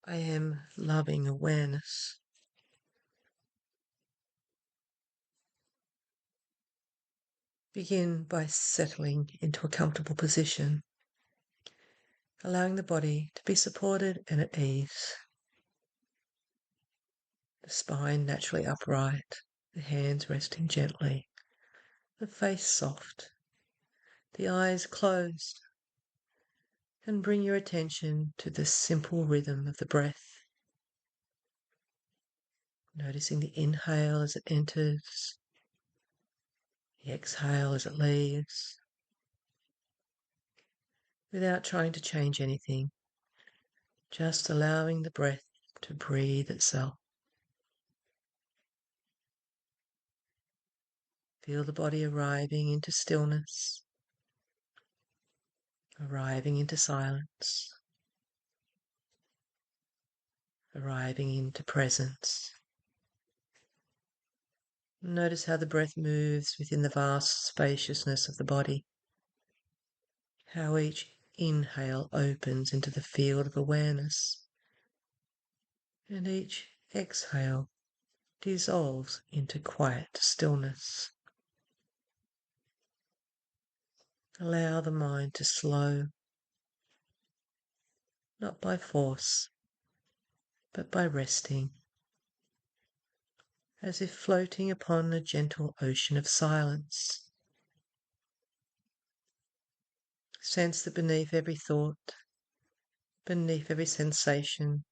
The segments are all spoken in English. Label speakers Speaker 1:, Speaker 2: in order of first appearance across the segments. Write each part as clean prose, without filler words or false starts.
Speaker 1: I am loving awareness. Begin by settling into a comfortable position, allowing the body to be supported and at ease. The spine naturally upright, the hands resting gently, the face soft, the eyes closed, and bring your attention to the simple rhythm of the breath. Noticing the inhale as it enters, the exhale as it leaves, without trying to change anything, just allowing the breath to breathe itself. Feel the body arriving into stillness, arriving into silence, arriving into presence. Notice how the breath moves within the vast spaciousness of the body, how each inhale opens into the field of awareness, and each exhale dissolves into quiet stillness. Allow the mind to slow, not by force, but by resting, as if floating upon a gentle ocean of silence. Sense that beneath every thought, beneath every sensation,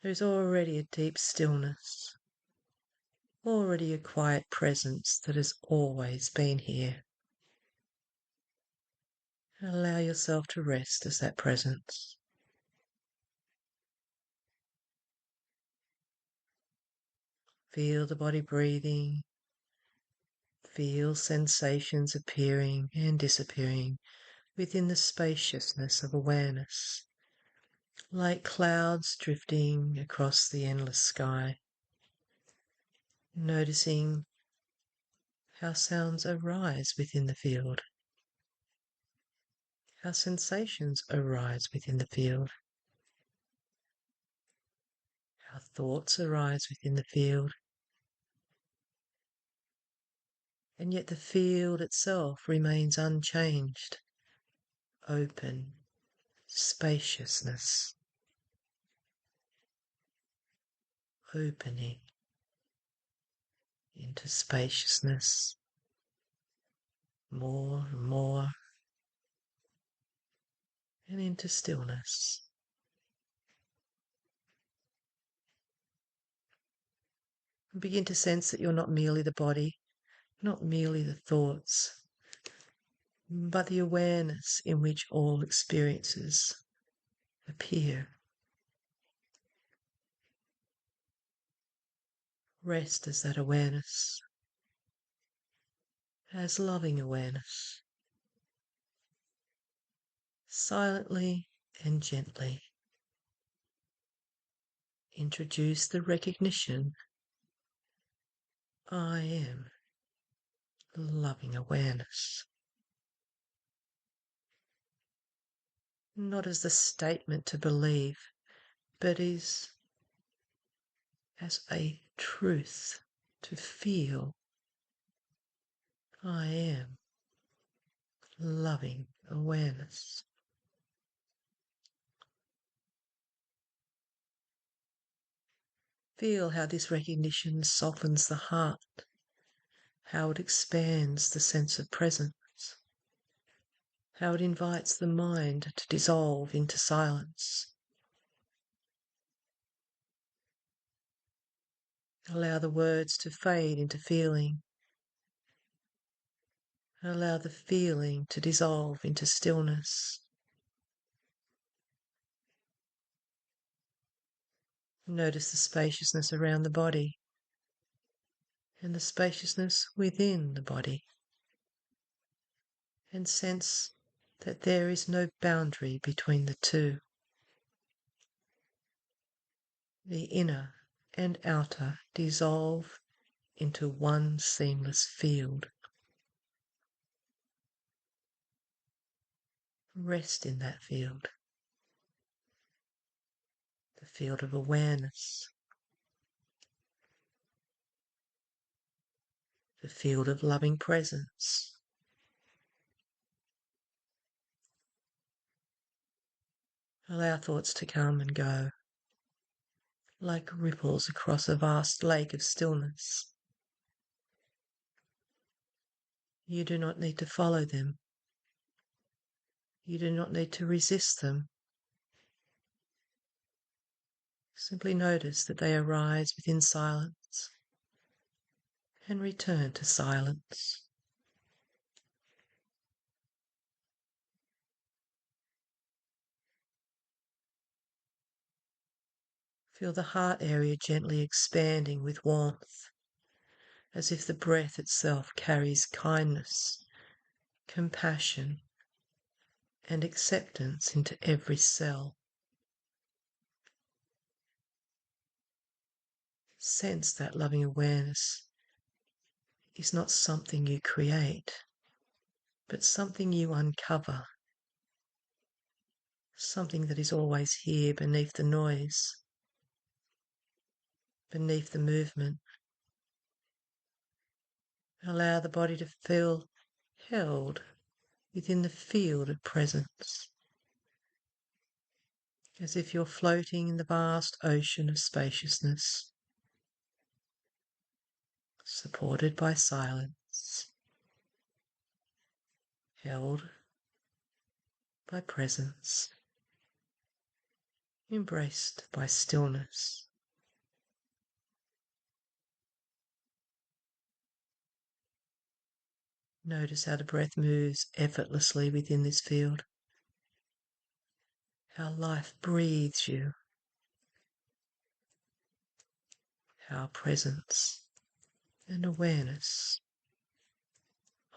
Speaker 1: there is already a deep stillness, already a quiet presence that has always been here. Allow yourself to rest as that presence. Feel the body breathing. Feel sensations appearing and disappearing within the spaciousness of awareness, like clouds drifting across the endless sky. Noticing how sounds arise within the field, how sensations arise within the field, how thoughts arise within the field, and yet the field itself remains unchanged, open, spaciousness, opening into spaciousness, more and more, and into stillness. And begin to sense that you're not merely the body, not merely the thoughts, but the awareness in which all experiences appear. Rest as that awareness, as loving awareness. Silently and gently introduce the recognition: I am loving awareness. Not as the statement to believe, but as a truth to feel. I am loving awareness. Feel how this recognition softens the heart, how it expands the sense of presence, how it invites the mind to dissolve into silence. Allow the words to fade into feeling. Allow the feeling to dissolve into stillness. Notice the spaciousness around the body and the spaciousness within the body, and sense that there is no boundary between the two. The inner and outer dissolve into one seamless field. Rest in that field. field of awareness, the field of loving presence. Allow thoughts to come and go like ripples across a vast lake of stillness. You do not need to follow them. You do not need to resist them. Simply notice that they arise within silence and return to silence. Feel the heart area gently expanding with warmth, as if the breath itself carries kindness, compassion, and acceptance into every cell. Sense that loving awareness is not something you create, but something you uncover, something that is always here beneath the noise, beneath the movement. Allow the body to feel held within the field of presence, as if you're floating in the vast ocean of spaciousness, supported by silence, held by presence, embraced by stillness. Notice how the breath moves effortlessly within this field, how life breathes you, how presence and awareness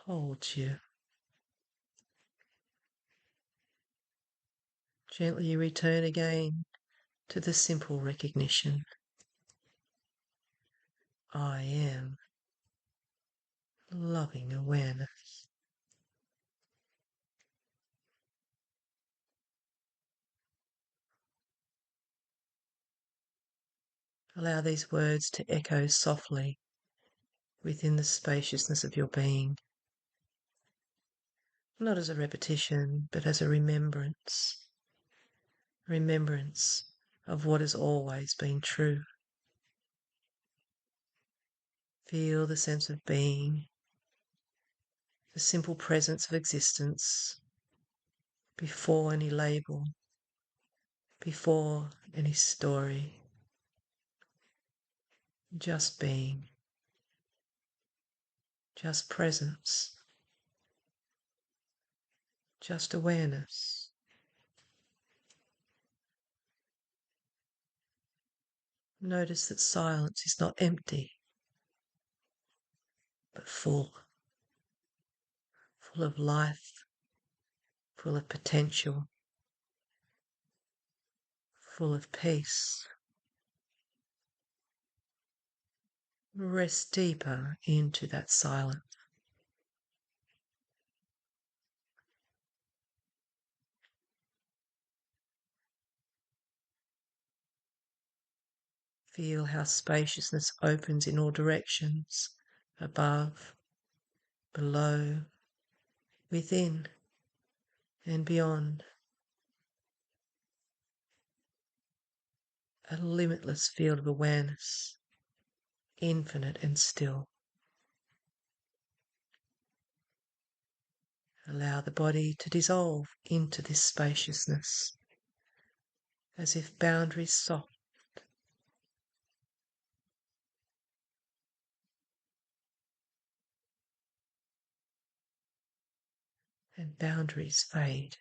Speaker 1: holds you. Gently you return again to the simple recognition. I am loving awareness. Allow these words to echo softly within the spaciousness of your being, not as a repetition, but as a remembrance. Remembrance of what has always been true. Feel the sense of being, the simple presence of existence, before any label, before any story. Just being, just presence, just awareness. Notice that silence is not empty, but full of life, full of potential, full of peace. Rest deeper into that silence. Feel how spaciousness opens in all directions, above, below, within, and beyond. A limitless field of awareness, infinite and still. Allow the body to dissolve into this spaciousness, as if boundaries soften and boundaries fade.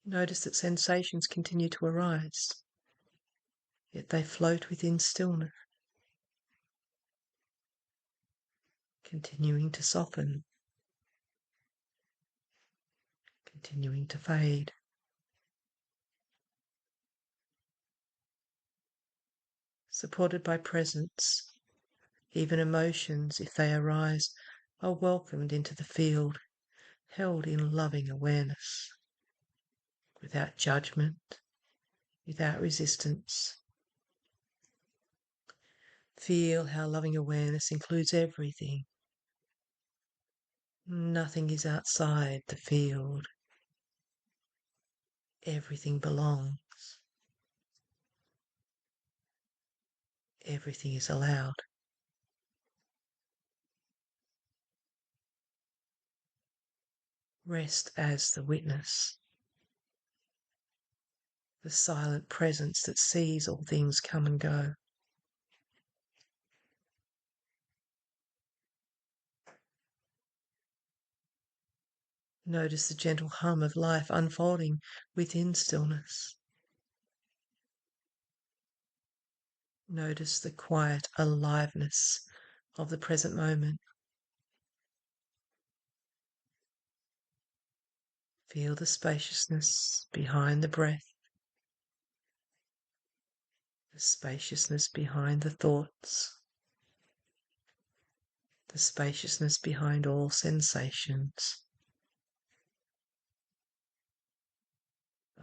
Speaker 1: Notice that sensations continue to arise, yet they float within stillness, continuing to soften, continuing to fade. Supported by presence, even emotions, if they arise, are welcomed into the field, held in loving awareness. without judgment, without resistance. Feel how loving awareness includes everything. Nothing is outside the field. Everything belongs. Everything is allowed. Rest as the witness, the silent presence that sees all things come and go. Notice the gentle hum of life unfolding within stillness. Notice the quiet aliveness of the present moment. Feel the spaciousness behind the breath, the spaciousness behind the thoughts, the spaciousness behind all sensations.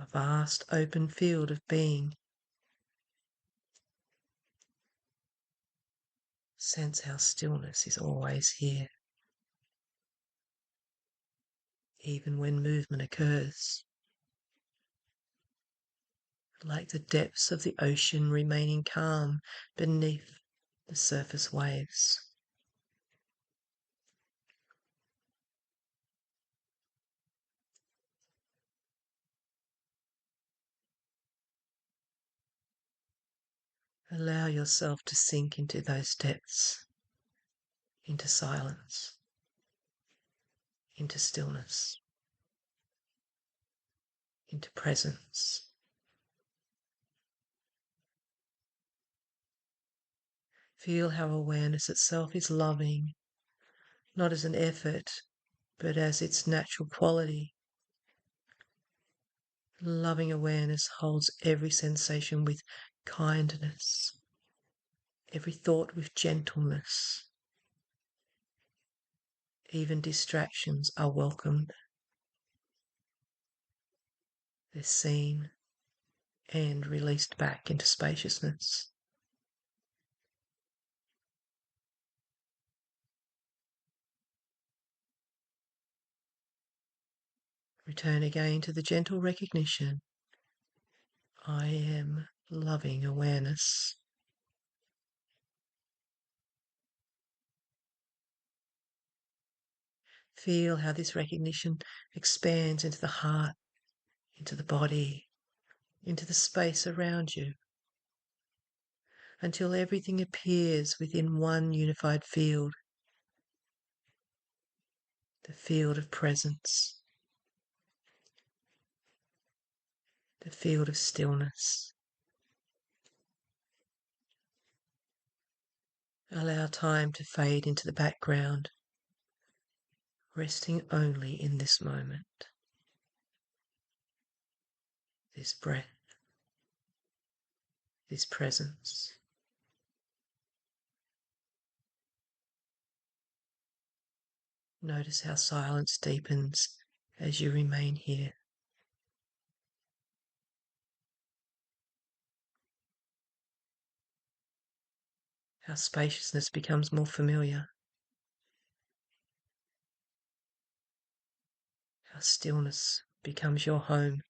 Speaker 1: A vast open field of being. Sense how stillness is always here, even when movement occurs. Like the depths of the ocean remaining calm beneath the surface waves. Allow yourself to sink into those depths, into silence, into stillness, into presence. Feel how awareness itself is loving, not as an effort, but as its natural quality. Loving awareness holds every sensation with kindness, every thought with gentleness. Even distractions are welcomed. They're seen and released back into spaciousness. Return again to the gentle recognition. I am loving awareness. Feel how this recognition expands into the heart, into the body, into the space around you, until everything appears within one unified field, the field of presence, the field of stillness. Allow time to fade into the background, resting only in this moment, this breath, this presence. Notice how silence deepens as you remain here. How spaciousness becomes more familiar. How stillness becomes your home.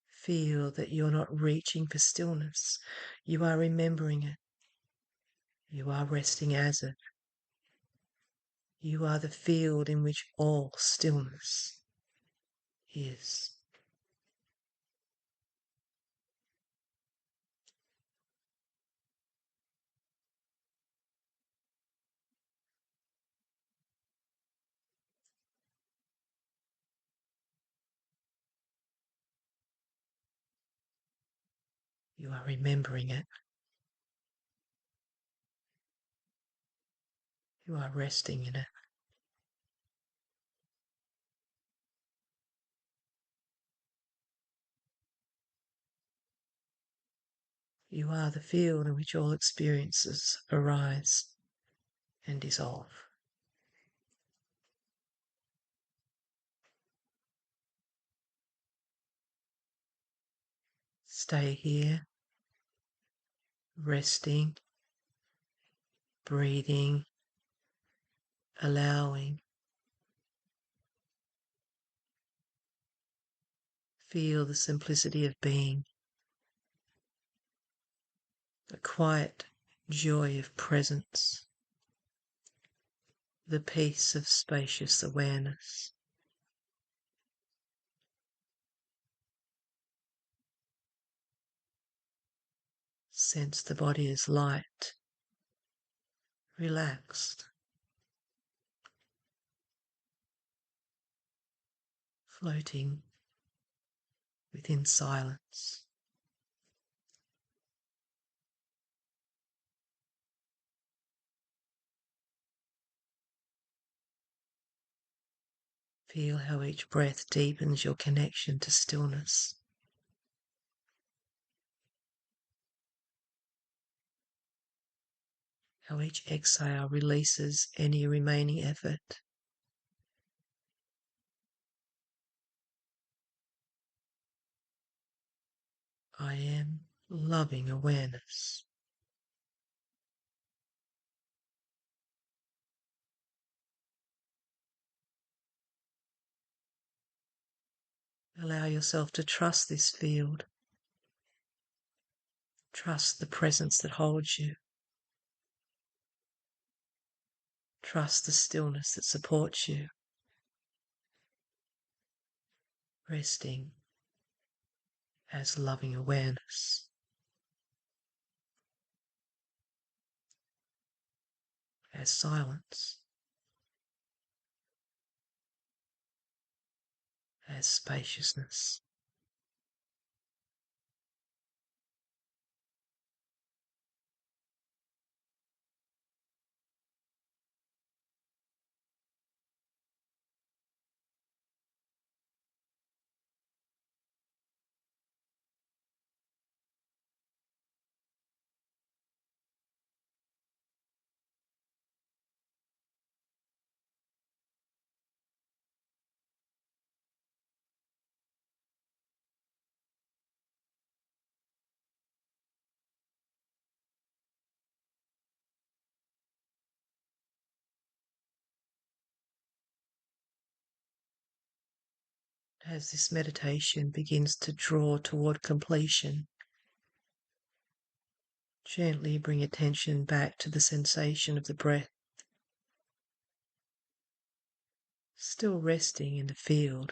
Speaker 1: Feel that you're not reaching for stillness. You are remembering it. You are resting as it. You are the field in which all stillness is. You are remembering it. You are resting in it. You are the field in which all experiences arise and dissolve. Stay here, resting, breathing, allowing. Feel the simplicity of being, the quiet joy of presence, the peace of spacious awareness. Sense the body is light, relaxed, floating within silence. Feel how each breath deepens your connection to stillness. How each exhale releases any remaining effort. I am loving awareness. Allow yourself to trust this field. Trust the presence that holds you. Trust the stillness that supports you. Resting as loving awareness, as silence, as spaciousness. As this meditation begins to draw toward completion, gently bring attention back to the sensation of the breath, still resting in the field,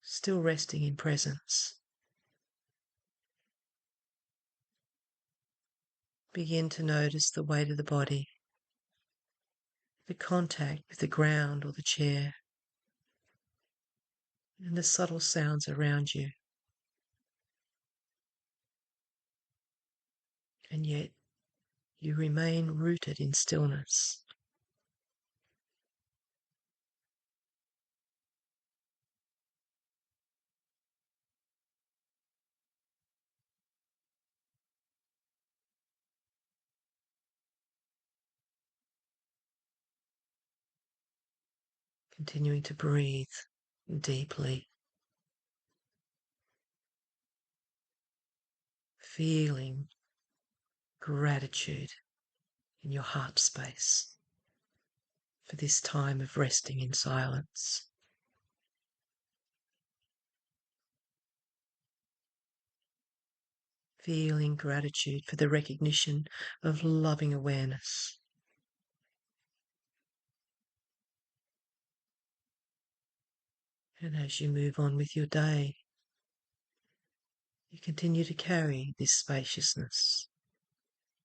Speaker 1: still resting in presence. Begin to notice the weight of the body, the contact with the ground or the chair, and the subtle sounds around you. And yet you remain rooted in stillness. Continuing to breathe deeply, feeling gratitude in your heart space for this time of resting in silence. Feeling gratitude for the recognition of loving awareness. And as you move on with your day, you continue to carry this spaciousness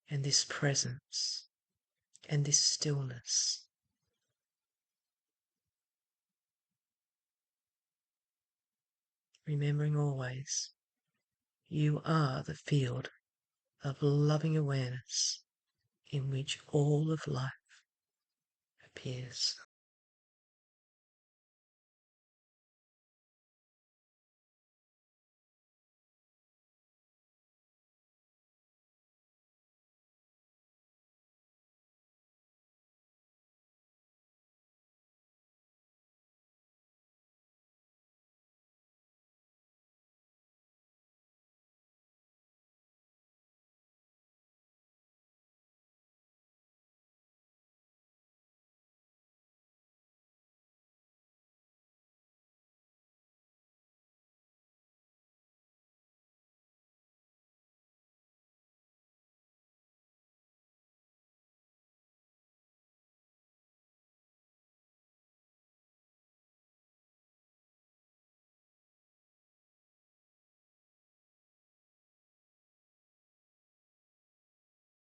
Speaker 1: and this presence and this stillness. Remembering always, you are the field of loving awareness in which all of life appears.